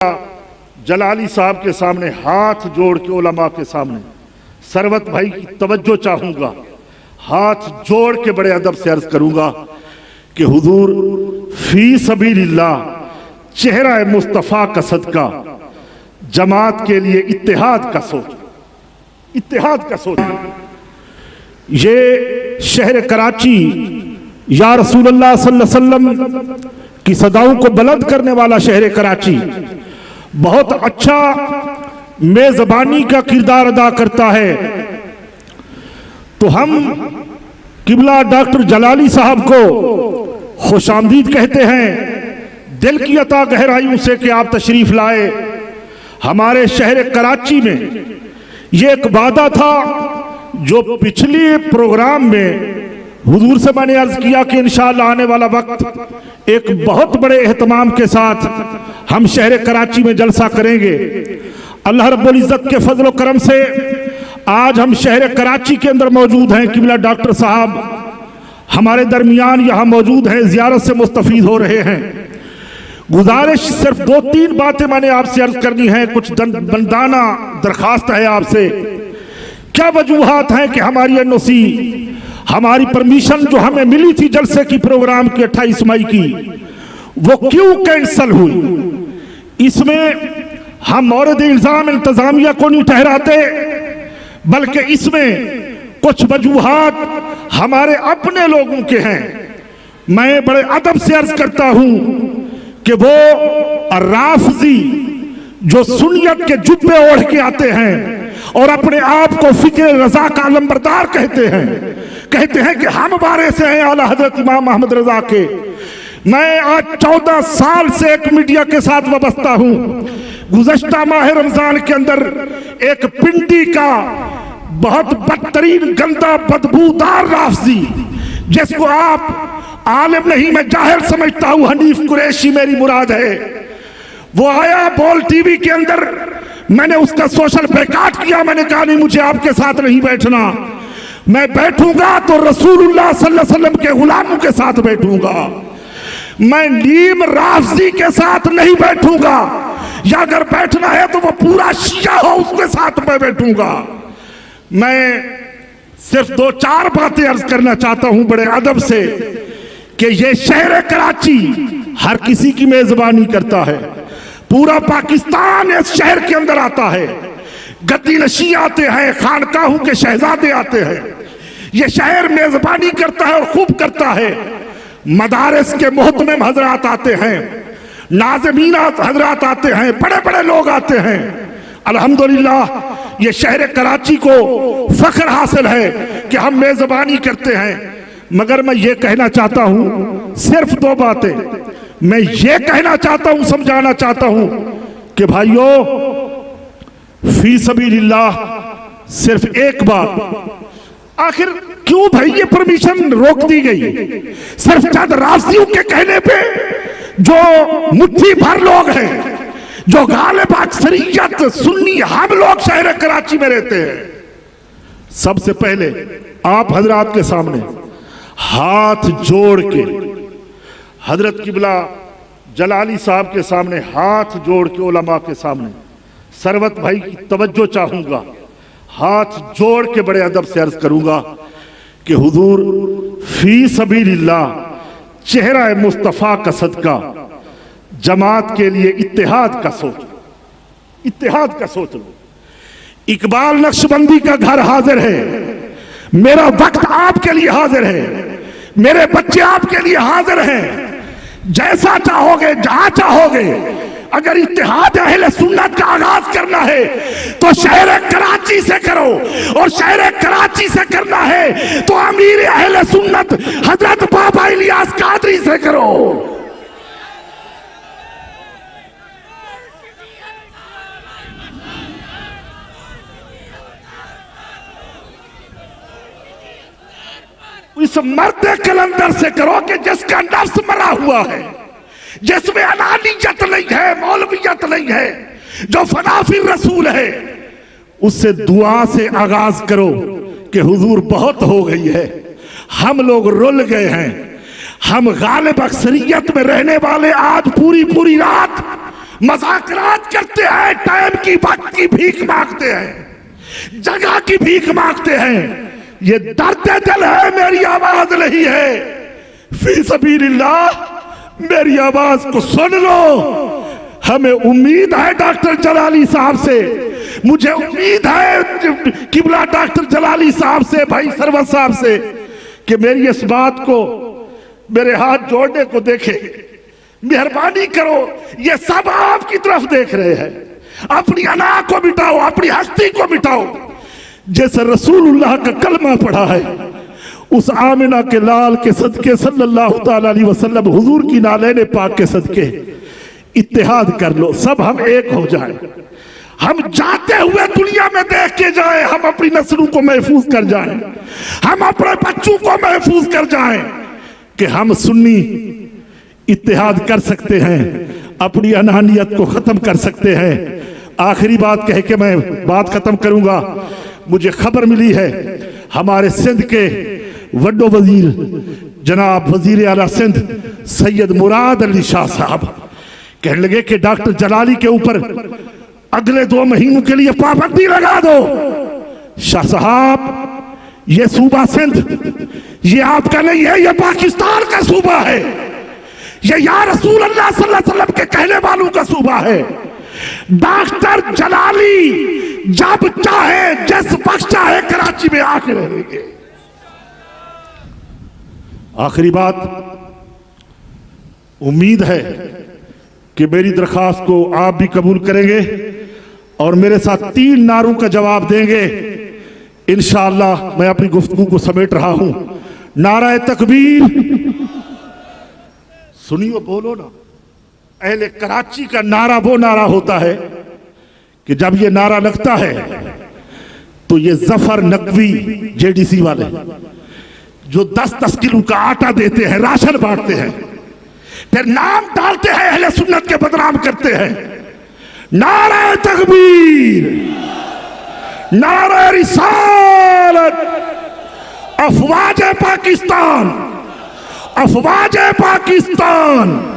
जलाली साहब के सामने हाथ जोड़ के उलमा के सामने सरवत भाई की तवज्जो चाहूंगा, हाथ जोड़ के बड़े अदब से अर्ज करूंगा कि हुजूर फी सबीलिल्लाह चेहरा मुस्तफ़ा का सदका जमात के लिए इत्तेहाद का सोच, इत्तेहाद का सोच। ये शहर कराची या रसूलुल्लाह सल्लल्लाहु अलैहि वसल्लम की सदाओं को बुलंद करने वाला शहर कराची बहुत अच्छा मेजबानी का किरदार अदा करता है। तो हम किबला डॉक्टर जलाली साहब को खुशामदीद कहते हैं, दिल की अता गहराइयों से कि आप तशरीफ लाए हमारे शहर कराची में। ये एक वादा था जो पिछले प्रोग्राम में हुजूर से मैंने अर्ज किया कि इंशाअल्लाह आने वाला वक्त एक बहुत बड़े एहतमाम के साथ हम शहर कराची में जलसा करेंगे। अल्लाह रब्बुल इज्जत के फजल व करम से आज हम शहर कराची के अंदर मौजूद हैं। किबला डॉक्टर साहब हमारे दरमियान यहाँ मौजूद हैं, ज़ियारत से मुस्तफ़ीद हो रहे हैं। गुजारिश सिर्फ 2-3 बातें मैंने आपसे अर्ज करनी है, कुछ बंदाना दरखास्त है आपसे। क्या वजूहात हैं कि हमारी एनओसी, हमारी परमिशन जो हमें मिली थी जलसे की प्रोग्राम की 28 मई की, वो क्यों कैंसल हुई? इसमें हम मौरद इल्जाम इंतजामिया को नहीं ठहराते, बल्कि इसमें कुछ वजूहात हमारे अपने लोगों के हैं। मैं बड़े अदब से अर्ज करता हूं कि वो राफजी जो सुन्नियत के जुब्बे ओढ़ के आते हैं और अपने आप को फिक्र रजा का लंबरदार कहते हैं कि हम बारे से हैं आला हजरत इमाम मोहम्मद रजा के। मैं आज 14 साल से एक मीडिया के साथ वाबस्ता हूं। गुज़श्ता माह रमजान के अंदर एक पिंडी का बहुत बदतरीन गंदा बदबूदार राफजी, जिसको आप आलिम नहीं मैं जाहिल समझता हूं, हनीफ कुरैशी मेरी मुराद है, वो आया बोल टीवी के अंदर। मैंने उसका सोशल बैकाट किया। मैंने कहा नहीं, मुझे आपके साथ नहीं बैठना। मैं बैठूंगा तो रसूलुल्लाह सल्लल्लाहु अलैहि वसल्लम के गुलामों के साथ बैठूंगा। मैं नीम राफजी के साथ नहीं बैठूंगा, या अगर बैठना है तो वो पूरा शिया हो उसके साथ मैं बैठूंगा। मैं सिर्फ 2-4 बातें अर्ज करना चाहता हूं बड़े अदब से कि ये शहर कराची हर किसी की मेजबानी करता है। पूरा पाकिस्तान इस शहर के अंदर आता है। गद्दी नशी आते हैं, खानकाहों के शहजादे आते हैं। ये शहर मेजबानी करता है और खूब करता है। मदारिस के मोहतमिम हजरात आते हैं, नाज़मीन हजरात आते हैं, बड़े बड़े लोग आते हैं। अल्हम्दुलिल्लाह ये शहर कराची को फख्र हासिल है कि हम मेजबानी करते हैं। मगर मैं ये कहना चाहता हूं, सिर्फ 2 बातें मैं ये कहना चाहता हूं, समझाना चाहता हूं कि भाइयों फी सबीलिल्लाह सिर्फ एक बात, आखिर क्यों भाई ये परमिशन रोक दी गई? सिर्फ चंद राफजियों के कहने पे जो मुट्ठी भर लोग हैं, जो गालिब अक्सरियत सुन्नी हम लोग शहर कराची में रहते हैं। सबसे पहले आप हजरात के सामने हाथ जोड़ के हजरत किबला जलाली साहब के सामने हाथ जोड़ के उलमा के सामने सरवत भाई की तवज्जो चाहूंगा, हाथ जोड़ के बड़े अदब से अर्ज करूंगा कि हुजूर फी सबीलिल्लाह चेहरा मुस्तफ़ा का सदका जमात के लिए इत्तेहाद का सोच, इत्तेहाद का सोच लो। इकबाल नक्शबंदी का घर हाजिर है, मेरा वक्त आपके लिए हाजिर है, मेरे बच्चे आपके लिए हाजिर हैं। जैसा चाहोगे, जहां चाहोगे। अगर इत्तेहाद अहले सुन्नत का आगाज करना है तो शहर कराची से करो, और शहर कराची से करना है तो अमीर अहले सुन्नत हजरत बाबा इलियास कादरी से करो। इस मर्द कलंदर से करो कि जिसका नफ्स मरा हुआ है, जिसमें अनानियत नहीं है, मौलवियत नहीं है, जो फनाफिर रसूल है। उससे दुआ से आगाज करो कि हुजूर बहुत हो गई है, हम लोग रुल गए हैं, हम गालिब अक्सरियत में रहने वाले आज पूरी पूरी रात मजाकरात करते हैं, टाइम की वक्त की भीख मांगते हैं, जगह की भीख मांगते हैं। ये दर्द दिल है, मेरी आवाज नहीं है। फी सबीलिल्लाह मेरी आवाज को सुन लो। हमें उम्मीद है डॉक्टर जलाली साहब से, मुझे उम्मीद है किबला डॉक्टर जलाली साहब से, भाई सरवर साहब से, कि मेरी इस बात को मेरे हाथ जोड़ने को देखे। मेहरबानी करो, ये सब आपकी तरफ देख रहे हैं। अपनी अना को मिटाओ, अपनी हस्ती को मिटाओ। जैसे रसूलुल्लाह का कलमा पढ़ा है, उस आमिना के लाल के सदके सल्लल्लाहु ताला अलैहि वसल्लम, हुजूर की नालैन पाक के सदके इत्तेहाद कर लो, सब हम एक हो जाए। हम जाते हुए दुनिया में देख के जाए, हम अपनी नस्लों को महफूज कर जाएं, हम अपने बच्चों को महफूज कर जाएं कि हम सुन्नी इत्तेहाद कर सकते हैं, अपनी अनानियत को खत्म कर सकते हैं। आखिरी बात कह के मैं बात खत्म करूंगा। मुझे खबर मिली है हमारे सिंध के वड्डो वजीर जनाब वजीर आला सिंध सैयद मुराद अली शाह साहब कहने लगे कि डॉक्टर जलाली के ऊपर अगले 2 महीनों के लिए पाबंदी लगा दो। शाह साहब, ये सूबा सिंध ये आपका नहीं है, ये पाकिस्तान का सूबा है। ये या रसूल अल्लाह सल्लल्लाहु अलैहि वसल्लम के कहने वालों का सूबा है। डॉक्टर जलाली जब चाहे, जिस वक्त चाहे कराची में आके रहेंगे। आखिरी बात, उम्मीद है कि मेरी दरखास्त को आप भी कबूल करेंगे और मेरे साथ 3 नारों का जवाब देंगे। इंशाअल्लाह मैं अपनी गुफ्तगू को समेट रहा हूं। नारा तकबीर, सुनियो, बोलो ना। अहले कराची का नारा वो नारा होता है कि जब ये नारा लगता है तो ये जफर नकवी जेडीसी वाले जो 10-10 किलो का आटा देते हैं, राशन बांटते हैं, फिर नाम डालते हैं, अहले सुन्नत के बदनाम करते हैं। नारा तकबीर, नारा रिसालत, अफवाज पाकिस्तान, अफवाज पाकिस्तान।